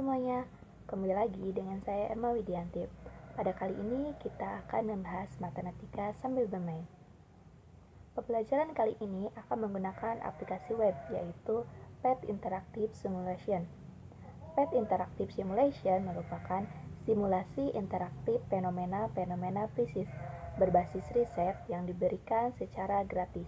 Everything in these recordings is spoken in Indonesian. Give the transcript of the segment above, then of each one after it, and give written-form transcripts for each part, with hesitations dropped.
semuanya, kembali lagi dengan saya Emma Widianti. Pada kali ini kita akan membahas matematika sambil bermain. Pembelajaran kali ini akan menggunakan aplikasi web yaitu PET Interactive Simulation. PET Interactive Simulation merupakan simulasi interaktif fenomena-fenomena fisik berbasis riset yang diberikan secara gratis.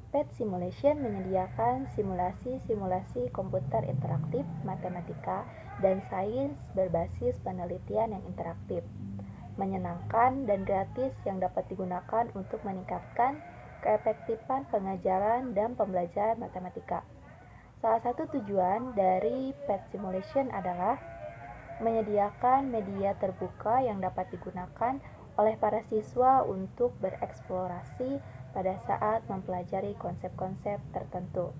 PET Simulation menyediakan simulasi-simulasi komputer interaktif, matematika, dan sains berbasis penelitian yang interaktif, menyenangkan, dan gratis yang dapat digunakan untuk meningkatkan keefektifan pengajaran dan pembelajaran matematika. Salah satu tujuan dari PET Simulation adalah menyediakan media terbuka yang dapat digunakan oleh para siswa untuk bereksplorasi pada saat mempelajari konsep-konsep tertentu.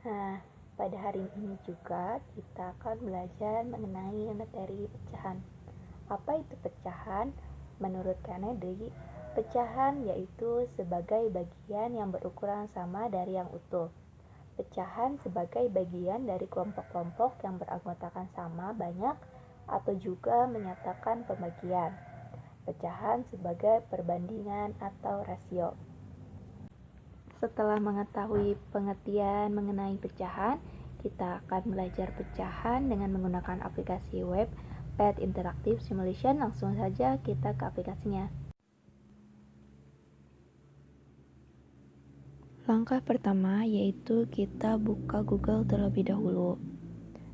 Nah, pada hari ini juga kita akan belajar mengenai materi pecahan. Apa itu pecahan? Menurut Kennedy, pecahan yaitu sebagai bagian yang berukuran sama dari yang utuh. Pecahan sebagai bagian dari kelompok-kelompok yang beranggotakan sama banyak atau juga menyatakan pembagian. Pecahan sebagai perbandingan atau rasio. Setelah mengetahui pengertian mengenai pecahan, kita akan belajar pecahan dengan menggunakan aplikasi web PET Interactive Simulation. Langsung saja kita ke aplikasinya. Langkah pertama yaitu kita buka Google terlebih dahulu.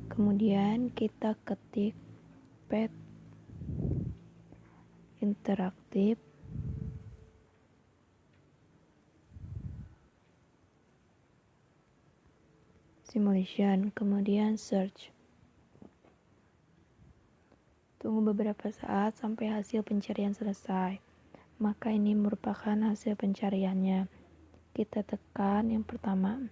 Kemudian kita ketik PET Interactive Simulation, kemudian search. Tunggu beberapa saat sampai hasil pencarian selesai. Maka ini merupakan hasil pencariannya. Kita tekan yang pertama.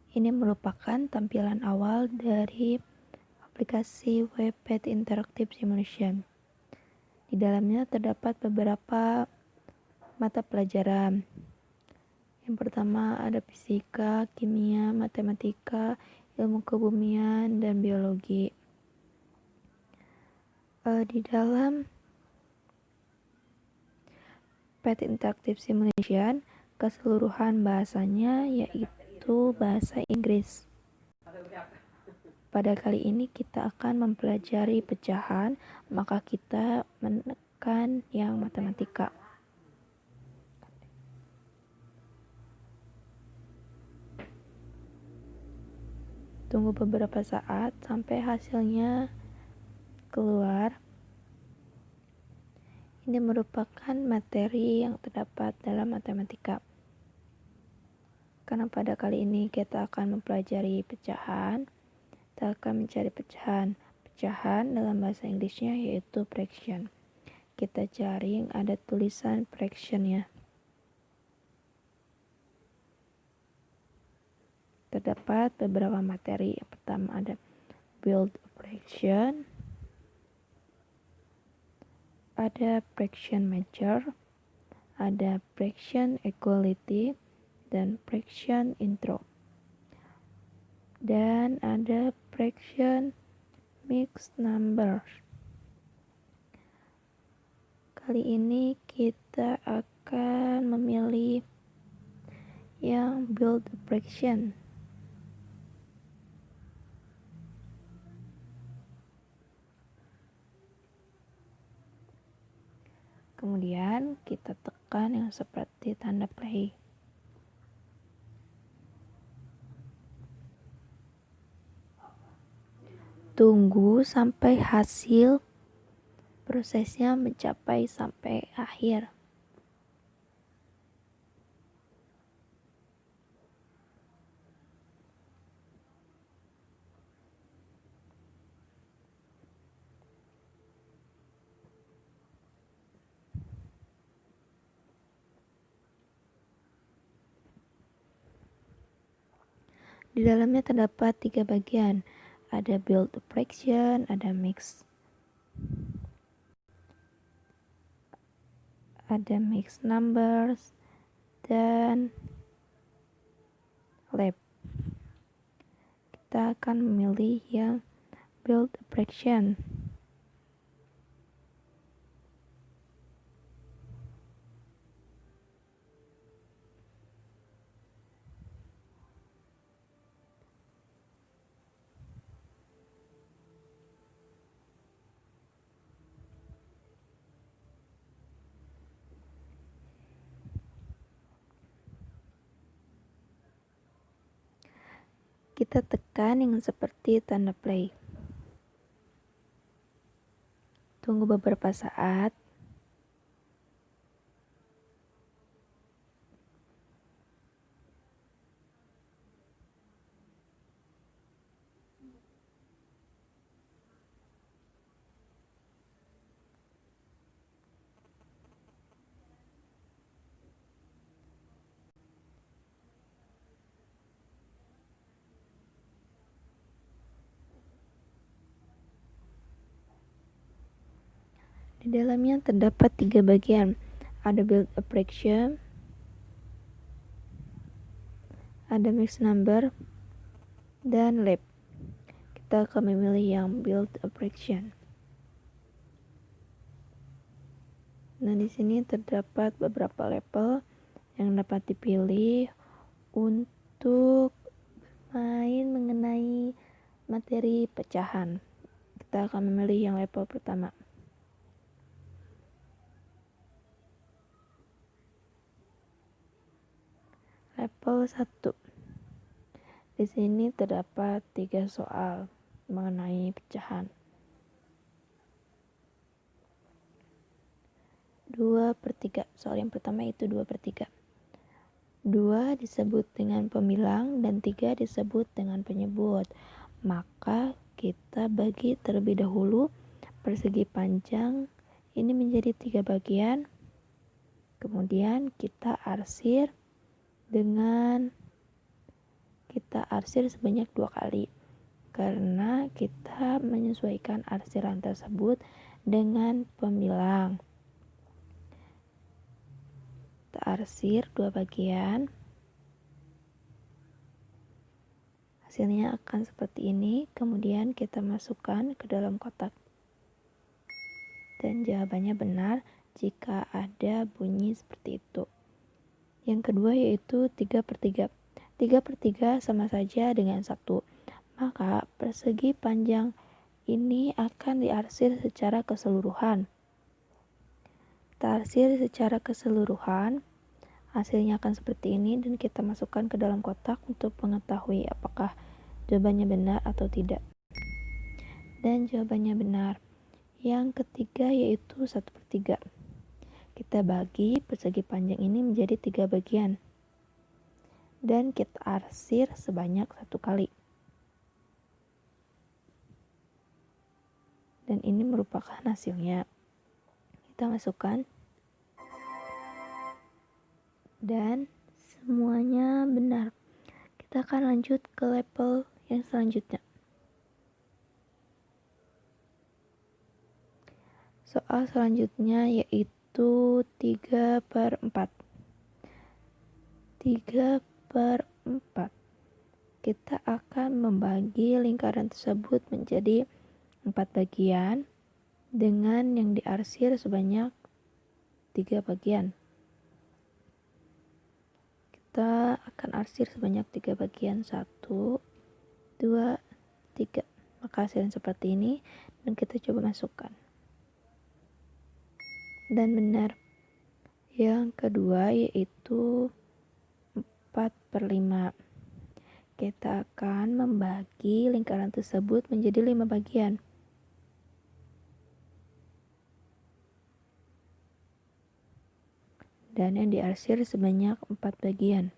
Ini merupakan tampilan awal dari aplikasi web PET Interactive Simulation. Di dalamnya terdapat beberapa mata pelajaran. Yang pertama ada fisika, kimia, matematika, ilmu kebumian, dan biologi. Di dalam PET Interactive Simulation, keseluruhan bahasanya yaitu bahasa Inggris. Pada kali ini kita akan mempelajari pecahan, maka kita menekan yang matematika. Tunggu beberapa saat sampai hasilnya keluar. Ini merupakan materi yang terdapat dalam matematika. Karena pada kali ini kita akan mempelajari pecahan, kita akan mencari pecahan. Pecahan dalam bahasa Inggrisnya yaitu fraction. Kita cari yang ada tulisan fraction ya. Terdapat beberapa materi. Yang pertama ada build fraction, ada fraction measure, ada fraction equality, dan fraction intro. Dan ada fraction mixed numbers. Kali ini kita akan memilih yang build fraction. Kemudian kita tekan yang seperti tanda play. Tunggu sampai hasil prosesnya mencapai sampai akhir. Di dalamnya terdapat 3 bagian. Ada build operation, ada mix numbers, dan lab. Kita akan memilih yang build operation. Kita tekan yang seperti tanda play. Tunggu beberapa saat. Di dalamnya terdapat 3 bagian. Ada build operation, ada mix number, dan lab. Kita akan memilih yang build operation. Nah, di sini terdapat beberapa level yang dapat dipilih untuk bermain mengenai materi pecahan. Kita akan memilih yang level pertama. Level 1. Di sini terdapat 3 soal mengenai pecahan. 2/3. Soal yang pertama itu 2/3. 2 disebut dengan pembilang dan 3 disebut dengan penyebut. Maka kita bagi terlebih dahulu persegi panjang ini menjadi 3 bagian. Kemudian kita arsir sebanyak 2 kali. Karena kita menyesuaikan arsiran tersebut dengan pembilang. Kita arsir 2 bagian. Hasilnya akan seperti ini. Kemudian kita masukkan ke dalam kotak. Dan jawabannya benar jika ada bunyi seperti itu. Yang kedua yaitu 3/3. 3/3 sama saja dengan 1. Maka persegi panjang ini akan diarsir secara keseluruhan. Kita arsir secara keseluruhan. Hasilnya akan seperti ini dan kita masukkan ke dalam kotak untuk mengetahui apakah jawabannya benar atau tidak. Dan jawabannya benar. Yang ketiga yaitu 1/3. Kita bagi persegi panjang ini menjadi 3 bagian. Dan kita arsir sebanyak 1 kali. Dan ini merupakan hasilnya. Kita masukkan. Dan semuanya benar. Kita akan lanjut ke level yang selanjutnya. Soal selanjutnya yaitu 3/4. 3/4. Kita akan membagi lingkaran tersebut menjadi 4 bagian dengan yang diarsir sebanyak 3 bagian. Kita akan arsir sebanyak 3 bagian. 1, 2, 3. Maka hasilnya seperti ini dan kita coba masukkan. dan benar. Yang kedua yaitu 4/5. Kita akan membagi lingkaran tersebut menjadi 5 bagian. Dan yang diarsir sebanyak 4 bagian.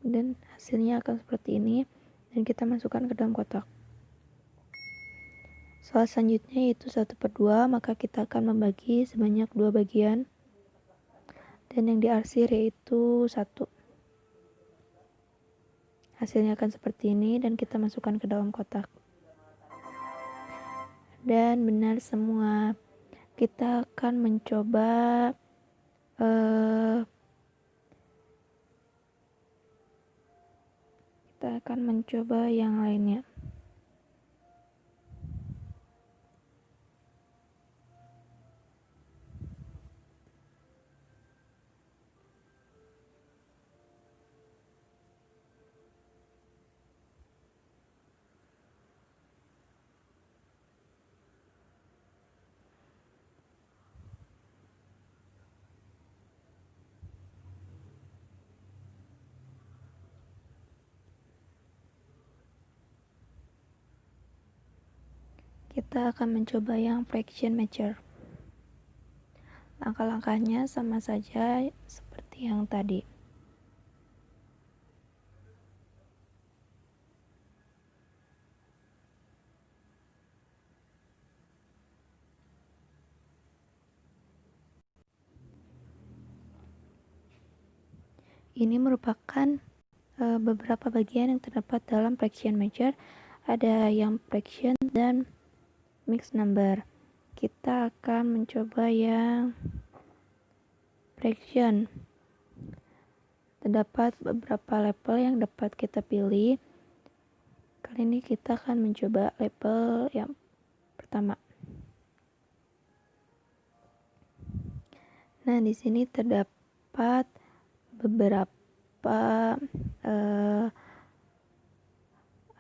Dan hasilnya akan seperti ini, dan kita masukkan ke dalam kotak. Soal selanjutnya yaitu 1/2, maka kita akan membagi sebanyak 2 bagian, dan yang diarsir yaitu 1. Hasilnya akan seperti ini, dan kita masukkan ke dalam kotak. Dan benar semua. Kita akan mencoba yang lainnya. Kita akan mencoba yang fraction major. Langkah-langkahnya sama saja seperti yang tadi. Ini merupakan beberapa bagian yang terdapat dalam fraction major. Ada yang fraction dan mixed number. Kita akan mencoba yang fraction. Terdapat beberapa level yang dapat kita pilih. Kali ini kita akan mencoba level yang pertama. Nah, di sini terdapat beberapa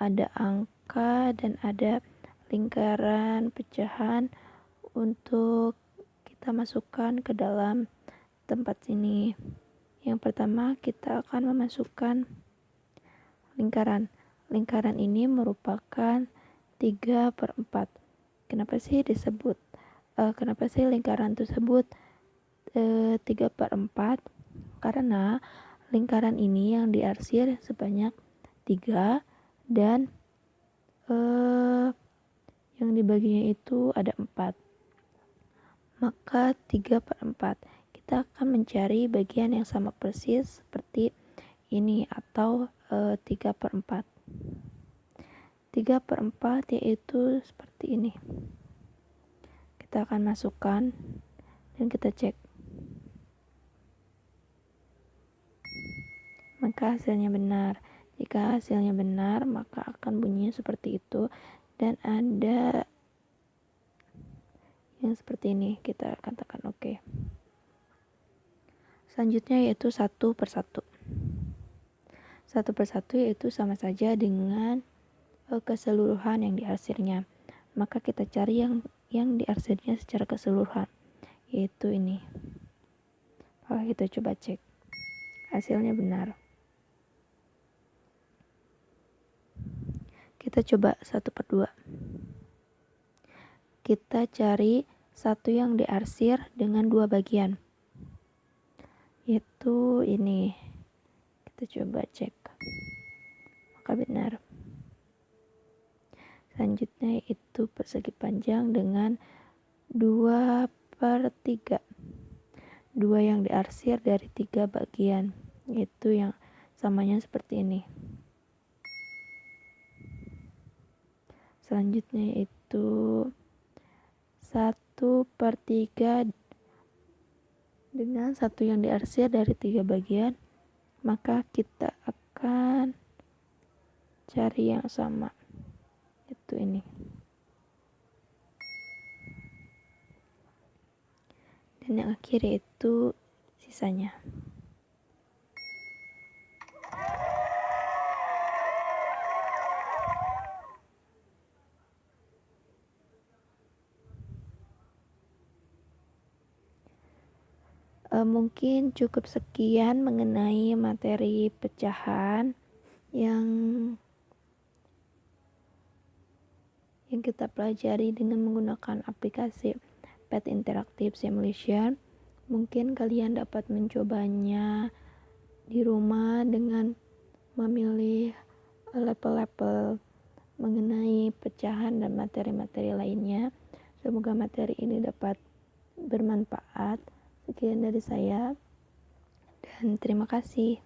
ada angka dan ada lingkaran pecahan untuk kita masukkan ke dalam tempat sini. Yang pertama kita akan memasukkan lingkaran. Lingkaran ini merupakan 3/4. Kenapa sih lingkaran tersebut 3/4? Karena lingkaran ini yang diarsir sebanyak 3 dan yang dibaginya itu ada 4. Maka 3/4. Kita akan mencari bagian yang sama persis seperti ini atau 3/4. 3/4 yaitu seperti ini. Kita akan masukkan dan kita cek. Maka hasilnya benar. Jika hasilnya benar, maka akan bunyinya seperti itu. Dan ada yang seperti ini. Kita katakan oke. Selanjutnya yaitu 1/1. 1/1 yaitu sama saja dengan keseluruhan yang diarsirnya. Maka kita cari yang diarsirnya secara keseluruhan, yaitu ini. Maka kita coba cek. Hasilnya benar. Kita coba 1/2. Kita cari satu yang diarsir dengan 2 bagian, yaitu ini. Kita coba cek. Maka benar. Selanjutnya itu persegi panjang dengan 2/3. 2 yang diarsir dari 3 bagian, yaitu yang samanya seperti ini. Selanjutnya itu 1/3 dengan 1 yang diarsir dari 3 bagian. Maka kita akan cari yang sama, yaitu ini. Dan yang akhir yaitu sisanya. Mungkin cukup sekian mengenai materi pecahan yang kita pelajari dengan menggunakan aplikasi Pet Interactive Simulation. Mungkin kalian dapat mencobanya di rumah dengan memilih level-level mengenai pecahan dan materi-materi lainnya. Semoga materi ini dapat bermanfaat. Sekian dari saya dan terima kasih.